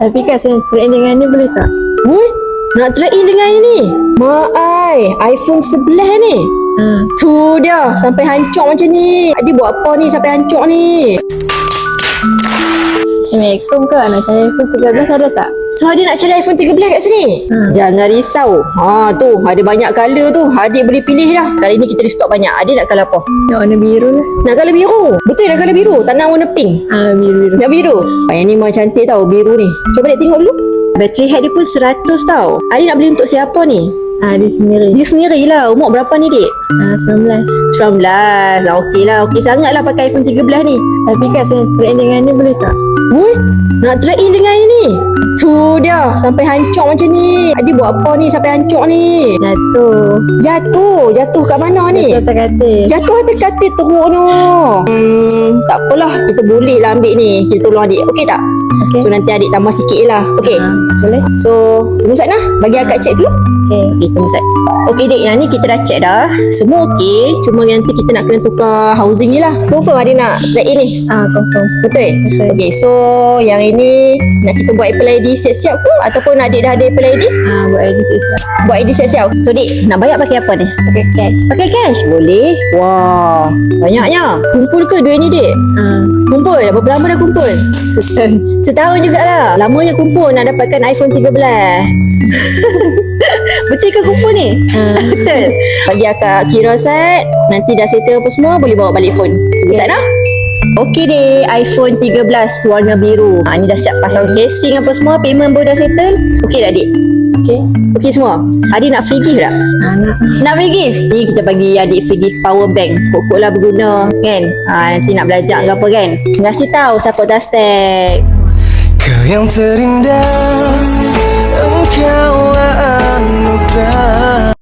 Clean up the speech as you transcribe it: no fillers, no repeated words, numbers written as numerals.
Tapi Kak, saya trade dengan ni boleh tak? Woi, nak trade in dengan ini? Mak ai, iPhone 11 ni. Tu dia, sampai hancur macam ni. Dia buat apa ni sampai hancur ni? Assalamualaikum Kak, nak cari iPhone 13 ada tak? So adik nak cari iPhone 13 kat sini? Jangan risau. Tu ada banyak color tu. Adik boleh pilih dah. Kali ni kita restock banyak. Adik nak color apa? Nak warna biru lah. Nak color biru? Betul nak color biru. Tak nak warna pink. Biru-biru. Nak biru? Yang ni memang cantik tau, biru ni. Cuba adik tengok dulu. Battery health dia pun 100 tau. Adik nak beli untuk siapa ni? Dia sendiri. Dia sendirilah. Umur berapa ni dik? 19. 19. Okey lah. Okey sangat lah pakai iPhone 13 ni. Tapi Kak, saya trade dengan ni boleh tak? Woi, nak trade in dengan ini? Tu dia, sampai hancur macam ni. Dia buat apa ni sampai hancur ni? Jatuh. Jatuh kat mana ni? Jatuh atas katil. Jatuh atas katil teruk no. Tak apalah, kita boleh lah ambil ni. Kita tolong adik. Okey tak? Okey. So nanti adik tambah sikit lah. Okey. Boleh? So, tunggu Sat nah. Bagi akak check dulu. Okey. Tunggu Sat. Okey dik, yang ni kita dah check dah. Semua okey. Cuma nanti kita nak kena tukar housing ni lah. Confirm adik nak trade in ni? Confirm. Betul? Betul. Okey, so yang ini nak kita buat Apple ID siap-siap ke? Ataupun adik dah ada Apple ID? Buat ID siap. Buat ID siap-siap. So dik, nak bayar pakai apa ni? Pakai cash. Pakai cash? Boleh. Wah, banyaknya. Kumpul ke duit ni dik? Kumpul? Berapa lama dah kumpul? Setahun jugalah. Lamanya kumpul nak dapatkan iPhone 13. Betul ke kumpul ni? Betul. Bagi akak kira Sat, nanti dah settle apa semua, boleh bawa balik phone. Tunggu Sat nah. Okey deh, iPhone 13 warna biru. Ni dah siap pasang casing apa semua, payment pun dah settle. Okey dah dik? Okey. Okey semua. Adik nak free gift tak? Nak free gift? Ni kita bagi adik free gift power bank. Pokok lah berguna kan. Nanti nak belajar ke apa kan. Terima kasih tau support Dastek. Kau yang terindah